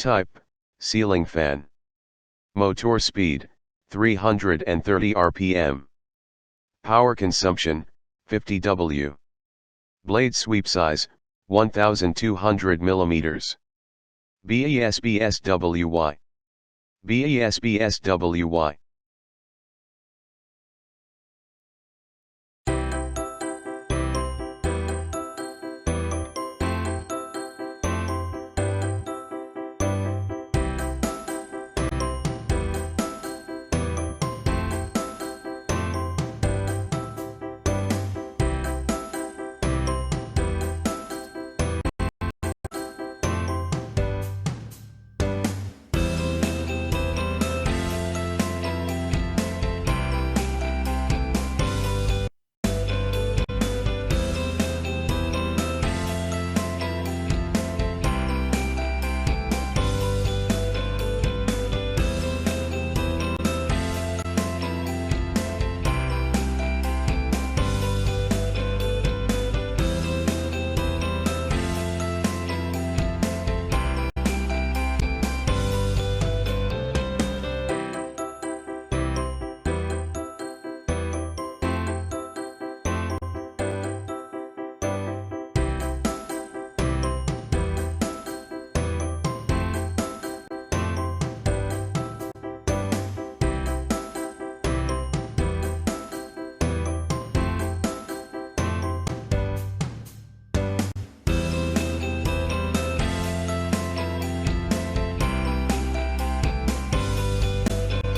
Type, ceiling fan. Motor speed, 330 rpm. Power consumption, 50 W. Blade sweep size, 1200 mm. BESbswy. BESbswy.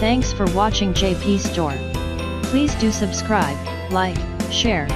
Thanks for watching JP Store. Please do subscribe, like, share,